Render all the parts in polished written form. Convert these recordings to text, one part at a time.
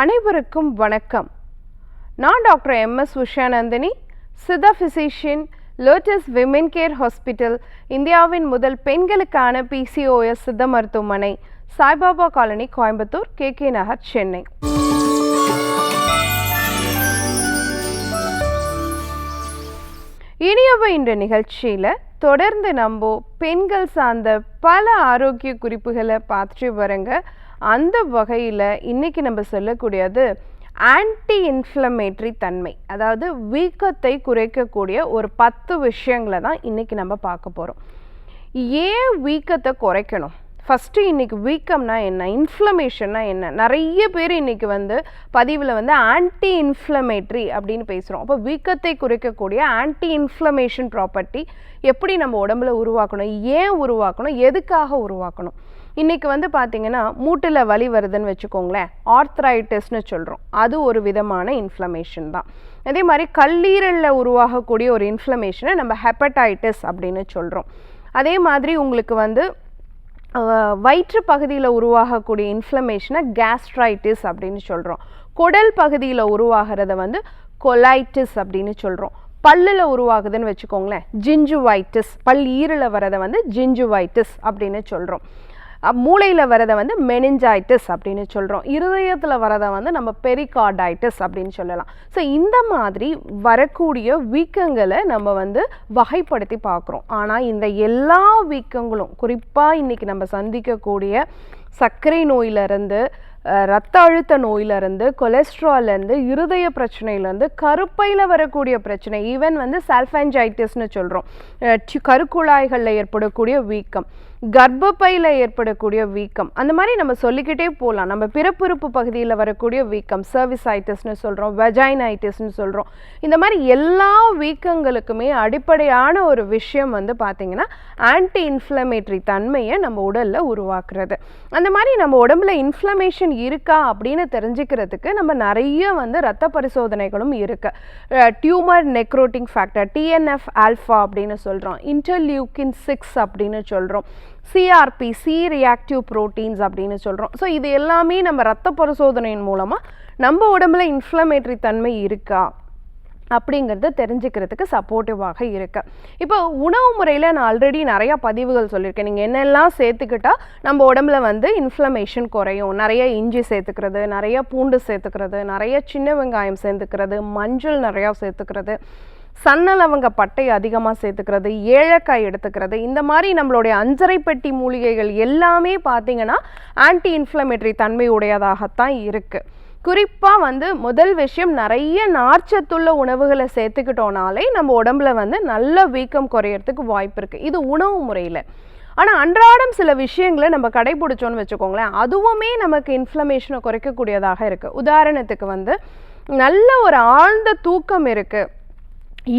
அனைவருக்கும் வணக்கம். நான் doctor MS. Usha Nandhini, Siddha physician, lotus women care hospital, இந்தியாவின் முதல் பெண்களுக்கான PCOS சித்த மருத்துவமனை, சாய்பாபா காலனி, கோயம்புத்தூர், KK நகர், சென்னை. இனியவை இந்த நிகழ்ச்சியில் தொடர்ந்து நம்ம பெண்கள் சார்ந்த பல ஆரோக்கிய குறிப்புகளை பார்த்துட்டு வரங்க. அந்த வகையில் இன்றைக்கி நம்ம சொல்லக்கூடியது ஆன்டி இன்ஃப்ளமேட்டரி தன்மை, அதாவது வீக்கத்தை குறைக்கக்கூடிய ஒரு 10 விஷயங்களை தான் இன்றைக்கி நம்ம பார்க்க போகிறோம். ஏன் வீக்கத்தை குறைக்கணும்? ஃபஸ்ட்டு இன்றைக்கி வீக்கம்னா என்ன, இன்ஃப்ளமேஷன்னா என்ன? நிறைய பேர் இன்றைக்கி பதிவில் ஆன்டி இன்ஃப்ளமேட்ரி அப்படின்னு பேசுகிறோம். அப்போ வீக்கத்தை குறைக்கக்கூடிய ஆன்டி இன்ஃப்ளமேஷன் ப்ராப்பர்ட்டி எப்படி நம்ம உடம்புல உருவாக்கணும், ஏன் உருவாக்கணும், எதுக்காக உருவாக்கணும்? இன்றைக்கி பார்த்திங்கன்னா மூட்டில் வலி வருதுன்னு வச்சுக்கோங்களேன், ஆர்த்ரைட்டிஸ்னு சொல்கிறோம். அது ஒரு விதமான இன்ஃப்ளமேஷன் தான். அதே மாதிரி கல்லீரலில் உருவாகக்கூடிய ஒரு இன்ஃப்ளமேஷனை நம்ம ஹெப்படைட்டிஸ் அப்படின்னு சொல்கிறோம். அதே மாதிரி உங்களுக்கு வயிற்று பகுதியில் உருவாகக்கூடிய இன்ஃப்ளமேஷனை கேஸ்ட்ரைட்டிஸ் அப்படின்னு சொல்கிறோம். குடல் பகுதியில் உருவாகிறத கொலைட்டிஸ் அப்படின்னு சொல்கிறோம். பல்லில் உருவாகுதுன்னு வச்சுக்கோங்களேன், ஜிஞ்சுவைட்டிஸ். பல் ஈரில் வரதை ஜிஞ்சுவைட்டிஸ் அப்படின்னு சொல்கிறோம். மூளையில் வரதை மெனிஞ்சைட்டிஸ் அப்படின்னு சொல்கிறோம். இருதயத்தில் வரதை நம்ம பெரிகார்டைட்டிஸ் அப்படின்னு சொல்லலாம். ஸோ இந்த மாதிரி வரக்கூடிய வீக்கங்களை நம்ம வகைப்படுத்தி பார்க்குறோம். ஆனால் இந்த எல்லா வீக்கங்களும் குறிப்பாக இன்றைக்கி நம்ம சந்திக்கக்கூடிய சர்க்கரை நோயிலிருந்து, இரத்த அழுத்த நோயிலிருந்து, கொலஸ்ட்ரால்லேருந்து, இருதய பிரச்சனையிலேருந்து, கருப்பையில் வரக்கூடிய பிரச்சனை, ஈவன் சால்ஃபேஞ்சைட்டிஸ்னு சொல்கிறோம், கருக்குழாய்களில் ஏற்படக்கூடிய வீக்கம், கர்ப்பப்பையில் ஏற்படக்கூடிய வீக்கம், அந்த மாதிரி நம்ம சொல்லிக்கிட்டே போகலாம். நம்ம பிறப்புறுப்பு பகுதியில் வரக்கூடிய வீக்கம் சர்விசைட்டிஸ்னு சொல்கிறோம், வெஜைனைட்டிஸ்னு சொல்கிறோம். இந்த மாதிரி எல்லா வீக்கங்களுக்குமே அடிப்படையான ஒரு விஷயம் பார்த்திங்கன்னா ஆன்டி இன்ஃப்ளமேட்டரி தன்மையை நம்ம உடலில் உருவாக்குறது. அந்த மாதிரி நம்ம உடம்புல இன்ஃப்ளமேஷன் இருக்கா அப்படின்னு தெரிஞ்சுக்கிறதுக்கு நம்ம நிறைய ரத்த பரிசோதனைகளும் இருக்குது. டியூமர் நெக்ரோட்டிங் ஃபேக்டர், TNF ஆல்ஃபா அப்படின்னு சொல்கிறோம், இன்டர்லியூக்கின் 6 அப்படின்னு சொல்கிறோம், CRP, C ரியாக்டிவ் ப்ரோட்டீன்ஸ் அப்படின்னு சொல்கிறோம். ஸோ இது எல்லாமே நம்ம ரத்த பரிசோதனையின் மூலமாக நம்ம உடம்புல இன்ஃப்ளமேட்டரி தன்மை இருக்கா அப்படிங்கிறத தெரிஞ்சுக்கிறதுக்கு சப்போர்ட்டிவாக இருக்கு. இப்போ உணவு முறையில் நான் ஆல்ரெடி நிறையா பதிவுகள் சொல்லியிருக்கேன். நீங்கள் என்னெல்லாம் சேர்த்துக்கிட்டால் நம்ம உடம்புல இன்ஃப்ளமேஷன் குறையும். நிறைய இஞ்சி சேர்த்துக்கிறது, நிறைய பூண்டு சேர்த்துக்கிறது, நிறைய சின்ன வெங்காயம் சேர்த்துக்கிறது, மஞ்சள் நிறையா சேர்த்துக்கிறது, சன்னலவங்க பட்டை அதிகமாக சேர்த்துக்கிறது, ஏலக்காய் எடுத்துக்கிறது, இந்த மாதிரி நம்மளுடைய அஞ்சரை பெட்டி மூலிகைகள் எல்லாமே பார்த்திங்கன்னா ஆன்டி இன்ஃப்ளமேட்டரி தன்மை உடையதாகத்தான் இருக்குது. குறிப்பாக முதல் விஷயம், நிறைய நார்ச்சத்துள்ள உணவுகளை சேர்த்துக்கிட்டோனாலே நம்ம உடம்புல நல்ல வீக்கம் குறையறதுக்கு வாய்ப்பு இருக்குது. இது உணவு முறையில். ஆனால் அன்றாடம் சில விஷயங்களை நம்ம கடைபிடிச்சோன்னு வச்சுக்கோங்களேன், அதுவுமே நமக்கு இன்ஃப்ளமேஷனை குறைக்கக்கூடியதாக இருக்குது. உதாரணத்துக்கு நல்ல ஒரு ஆழ்ந்த தூக்கம் இருக்குது,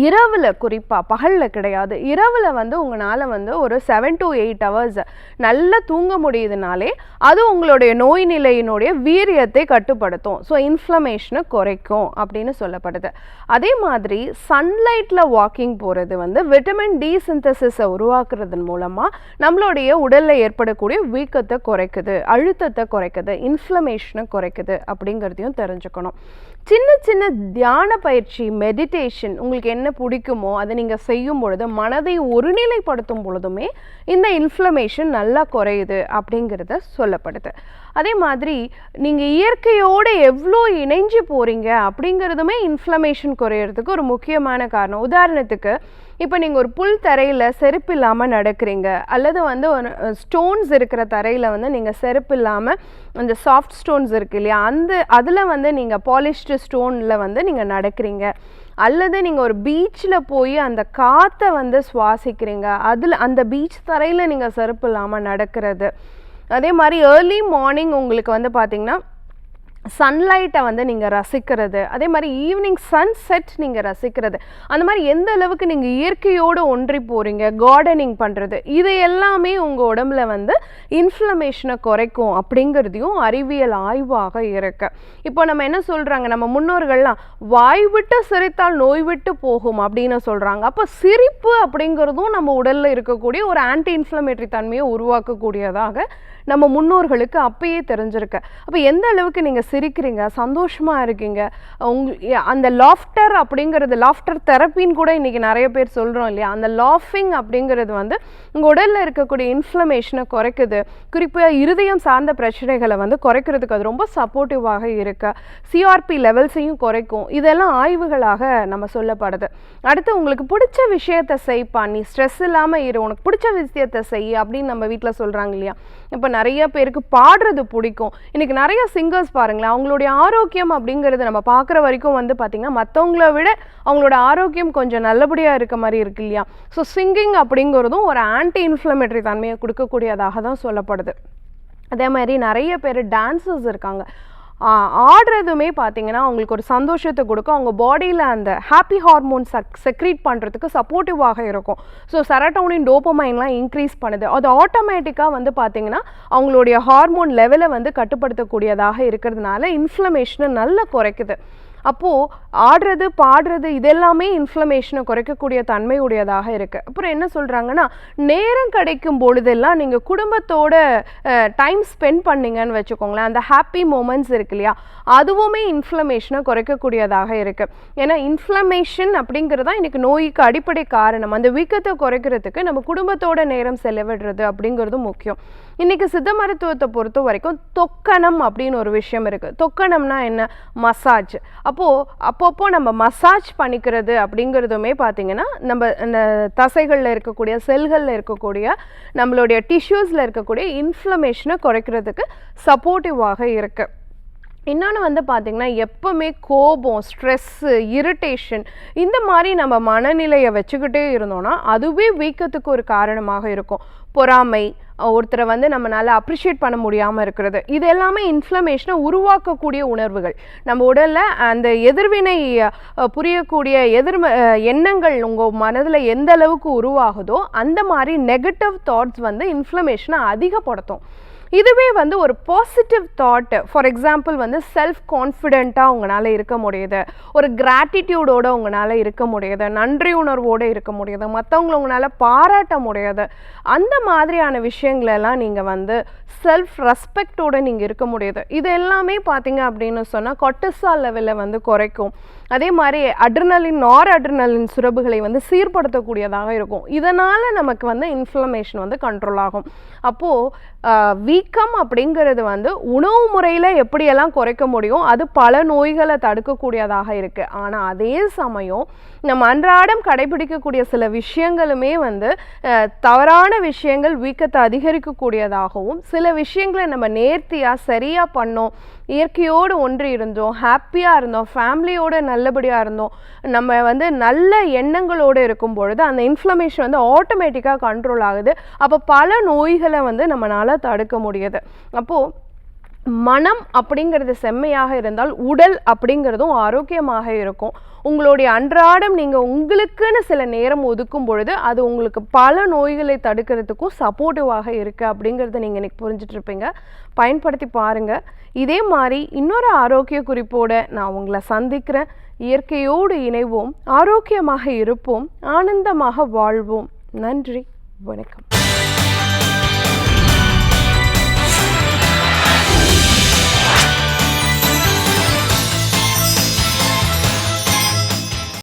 இரவில், குறிப்பாக பகலில் கிடையாது, இரவில் உங்களால் ஒரு 7 to 8 hours நல்லா தூங்க முடியுதுனாலே அது உங்களுடைய நோய் நிலையினுடைய வீரியத்தை கட்டுப்படுத்தும். ஸோ இன்ஃப்ளமேஷனை குறைக்கும் அப்படின்னு சொல்லப்படுது. அதே மாதிரி சன்லைட்டில் வாக்கிங் போகிறது விட்டமின் D சிந்தசிஸை உருவாக்குறதன் மூலமாக நம்மளுடைய உடலில் ஏற்படக்கூடிய வீக்கத்தை குறைக்குது, அழுத்தத்தை குறைக்குது, இன்ஃப்ளமேஷனை குறைக்குது அப்படிங்கிறதையும் தெரிஞ்சுக்கணும். சின்ன சின்ன தியான பயிற்சி, மெடிடேஷன், உங்களுக்கு என்ன பிடிக்குமோ அதை நீங்கள் செய்யும் பொழுது, மனதை ஒருநிலைப்படுத்தும் பொழுதுமே இந்த இன்ஃப்ளமேஷன் நல்லா குறையுது அப்படிங்கிறத சொல்லப்படுது. அதே மாதிரி நீங்கள் இயற்கையோடு எவ்வளோ இணைஞ்சு போகிறீங்க அப்படிங்கிறதுமே இன்ஃப்ளமேஷன் குறையிறதுக்கு ஒரு முக்கியமான காரணம். உதாரணத்துக்கு இப்போ நீங்கள் ஒரு புல் தரையில் செருப்பு இல்லாமல் நடக்கிறீங்க, அல்லது ஒரு ஸ்டோன்ஸ் இருக்கிற தரையில் நீங்கள் செருப்பு இல்லாமல், அந்த சாஃப்ட் ஸ்டோன்ஸ் இருக்குது இல்லையா, அதில் நீங்கள் பாலிஷ்டு ஸ்டோனில் நீங்கள் நடக்கிறீங்க, அல்லது நீங்கள் ஒரு பீச்சில் போய் அந்த காற்றை சுவாசிக்கிறீங்க, அதில் அந்த பீச் தரையில் நீங்கள் செருப்பு இல்லாமல் நடக்கிறது. அதே மாதிரி ஏர்லி மார்னிங் உங்களுக்கு பார்த்திங்கன்னா சன்லைட்டை நீங்கள் ரசிக்கிறது, அதே மாதிரி ஈவினிங் சன்செட் நீங்கள் ரசிக்கிறது, அந்த மாதிரி எந்த அளவுக்கு நீங்கள் இயற்கையோடு ஒன்றி போகிறீங்க, கார்டனிங் பண்ணுறது, இது எல்லாமே உங்கள் உடம்புல இன்ஃப்ளமேஷனை குறைக்கும் அப்படிங்கிறதையும் அறிவியல் ஆய்வாக இருக்கு. இப்போ நம்ம என்ன சொல்கிறாங்க, நம்ம முன்னோர்கள்லாம் வாய் விட்டு சிரித்தால் நோய் விட்டு போகும் அப்படின்னு சொல்கிறாங்க. அப்போ சிரிப்பு அப்படிங்கிறதும் நம்ம உடலில் இருக்கக்கூடிய ஒரு ஆன்டி இன்ஃப்ளமேட்டரி தன்மையை உருவாக்கக்கூடியதாக நம்ம முன்னோர்களுக்கு அப்பயே தெரிஞ்சிருக்கு. அப்போ எந்த அளவுக்கு நீங்கள் சிரிக்கிறீங்க, சந்தோஷமாக இருக்கீங்க, அந்த லாஃப்டர் அப்படிங்கிறது, லாஃப்டர் தெரப்பின்னு கூட இன்றைக்கி நிறைய பேர் சொல்கிறோம் இல்லையா, அந்த லாஃபிங் அப்படிங்கிறது வந்து உங்கள் உடலில் இருக்கக்கூடிய இன்ஃப்ளமேஷனை குறைக்குது. குறிப்பாக இருதயம் சார்ந்த பிரச்சனைகளை வந்து குறைக்கிறதுக்கு அது ரொம்ப சப்போர்ட்டிவாக இருக்கு. சிஆர்பி லெவல்ஸையும் குறைக்கும். இதெல்லாம் ஆய்வுகளாக நம்ம சொல்லப்படுது. அடுத்து உங்களுக்கு பிடிச்ச விஷயத்தை செய்ப்பா, நீ ஸ்ட்ரெஸ் இல்லாமல் இரு, உனக்கு பிடிச்ச விஷயத்தை செய் அப்படின்னு நம்ம வீட்டில் சொல்கிறாங்க இல்லையா. இப்போ நிறைய பேருக்கு பாடுறது பிடிக்கும். இன்றைக்கி நிறைய சிங்கர்ஸ் பாருங்களேன், அவங்களுடைய ஆரோக்கியம் அப்படிங்கிறது நம்ம பார்க்குற வரைக்கும் வந்து பார்த்திங்கன்னா மற்றவங்கள விட அவங்களோட ஆரோக்கியம் கொஞ்சம் நல்லபடியாக இருக்க மாதிரி இருக்கு இல்லையா. ஸோ சிங்கிங் அப்படிங்கிறதும் ஒரு ஆன்டி இன்ஃப்ளமேட்டரி தன்மையை கொடுக்கக்கூடியதாக தான் சொல்லப்படுது. அதே மாதிரி நிறைய பேர் டான்ஸர்ஸ் இருக்காங்க, ஆடுறதுமே பார்த்திங்கன்னா அவங்களுக்கு ஒரு சந்தோஷத்தை கொடுக்கும். அவங்க பாடியில் அந்த ஹாப்பி ஹார்மோன்ஸ் செக்ரீட் பண்ணுறதுக்கு சப்போர்ட்டிவாக இருக்கும். ஸோ செரட்டோனின், டோபமைன்லாம் இன்க்ரீஸ் பண்ணுது. அது ஆட்டோமேட்டிக்காக வந்து பார்த்திங்கன்னா அவங்களுடைய ஹார்மோன் லெவலை வந்து கட்டுப்படுத்தக்கூடியதாக இருக்கிறதுனால இன்ஃப்ளமேஷனை நல்லா குறைக்குது. அப்போது ஆடுறது, பாடுறது இதெல்லாமே இன்ஃப்ளமேஷனை குறைக்கக்கூடிய தன்மை உடையதாக இருக்குது. அப்புறம் என்ன சொல்கிறாங்கன்னா, நேரம் கிடைக்கும் பொழுதெல்லாம் நீங்கள் குடும்பத்தோட டைம் ஸ்பெண்ட் பண்ணிங்கன்னு வச்சுக்கோங்களேன், அந்த ஹாப்பி மூமெண்ட்ஸ் இருக்கு இல்லையா, அதுவுமே இன்ஃப்ளமேஷனை குறைக்கக்கூடியதாக இருக்குது. ஏன்னா இன்ஃப்ளமேஷன் அப்படிங்கிறது தான் இன்றைக்கி நோய்க்கு அடிப்படை காரணம். அந்த வீக்கத்தை குறைக்கிறதுக்கு நம்ம குடும்பத்தோட நேரம் செலவிடுறது அப்படிங்கிறது முக்கியம். இன்றைக்கி சித்த மருத்துவத்தை பொறுத்த வரைக்கும் தொக்கணம் அப்படின்னு ஒரு விஷயம் இருக்குது. தொக்கணம்னா என்ன? மசாஜ். அப்பப்போ நம்ம மசாஜ் பண்ணிக்கிறது அப்படிங்கிறதுமே பார்த்திங்கன்னா நம்ம இந்த தசைகளில் இருக்கக்கூடிய, செல்களில் இருக்கக்கூடிய, நம்மளுடைய டிஷ்யூஸில் இருக்கக்கூடிய இன்ஃப்ளமேஷனை குறைக்கிறதுக்கு சப்போர்ட்டிவாக இருக்குது. இன்னொன்று வந்து பார்த்திங்கன்னா, எப்போவுமே கோபம், ஸ்ட்ரெஸ்ஸு, இரிட்டேஷன் இந்த மாதிரி நம்ம மனநிலையை வச்சுக்கிட்டே இருந்தோன்னா அதுவே வீக்கத்துக்கு ஒரு காரணமாக இருக்கும். பொறாமை, ஒருத்தரை வந்து நம்மளால் அப்ரிஷியேட் பண்ண முடியாமல் இருக்கிறது, இது எல்லாமே இன்ஃப்ளமேஷனை உருவாக்கக்கூடிய உணர்வுகள். நம்ம உடலில் அந்த எதிர்வினை புரியக்கூடிய எண்ணங்கள் உங்கள் மனதில் எந்த அளவுக்கு உருவாகுதோ அந்த மாதிரி நெகட்டிவ் தாட்ஸ் வந்து இன்ஃப்ளமேஷனை அதிகப்படுத்தும். இதுவே வந்து ஒரு பாசிட்டிவ் தாட், ஃபார் எக்ஸாம்பிள் வந்து செல்ஃப் கான்ஃபிடென்ட்டாக உங்களால் இருக்க முடியுது, ஒரு கிராட்டிடியூடோடு உங்களால் இருக்க முடியுது, நன்றி உணர்வோடு இருக்க முடியுது, மற்றவங்களை உங்களால் பாராட்ட முடியாது, அந்த மாதிரியான விஷயங்களெல்லாம் நீங்கள் வந்து செல்ஃப் ரெஸ்பெக்டோடு நீங்கள் இருக்க முடியுது. இது எல்லாமே பார்த்தீங்க அப்படின்னு சொன்னால் கொர்ட்டிசால் லெவலில் வந்து குறைக்கும். அதே மாதிரி அட்ரினலின், நார் அட்ரினலின் சுரப்புகளை வந்து சீர்படுத்தக்கூடியதாக இருக்கும். இதனால் நமக்கு வந்து இன்ஃப்ளமேஷன் வந்து கண்ட்ரோல் ஆகும். அப்போது வீக்கம் அப்படிங்கிறது வந்து உணவு முறையில் எப்படியெல்லாம் குறைக்க முடியும், அது பல நோய்களை தடுக்கக்கூடியதாக இருக்குது. ஆனால் அதே சமயம் நம்ம அன்றாடம் கடைபிடிக்கக்கூடிய சில விஷயங்களுமே வந்து தவறான விஷயங்கள் வீக்கத்தை அதிகரிக்கக்கூடியதாகவும், சில விஷயங்களை நம்ம நேர்த்தியாக சரியாக பண்ணோம், இயற்கையோடு ஒன்றி இருந்தோம், ஹாப்பியாக இருந்தோம், ஃபேமிலியோடு நல்லபடியாக இருந்தோம், நம்ம வந்து நல்ல எண்ணங்களோடு இருக்கும் பொழுது அந்த இன்ஃப்ளமேஷன் வந்து ஆட்டோமேட்டிக்காக கண்ட்ரோல் ஆகுது. அப்போ பல நோய்களை வந்து நம்மளால் தடுக்க முடியுது. அப்போது மனம் அப்படிங்கிறது செம்மையாக இருந்தால் உடல் அப்படிங்கிறதும் ஆரோக்கியமாக இருக்கும். உங்களுடைய அன்றாடம் நீங்கள் உங்களுக்குன்னு சில நேரம் ஒதுக்கும் பொழுது அது உங்களுக்கு பல நோய்களை தடுக்கிறதுக்கும் சப்போர்ட்டிவாக இருக்குது அப்படிங்கிறத நீங்கள் இன்றைக்கி புரிஞ்சிட்ருப்பீங்க. பயன்படுத்தி பாருங்கள். இதே மாதிரி இன்னொரு ஆரோக்கிய குறிப்போடு நான் உங்களை சந்திக்கிறேன். இயற்கையோடு இணைவோம், ஆரோக்கியமாக இருப்போம், ஆனந்தமாக வாழ்வோம். நன்றி, வணக்கம்.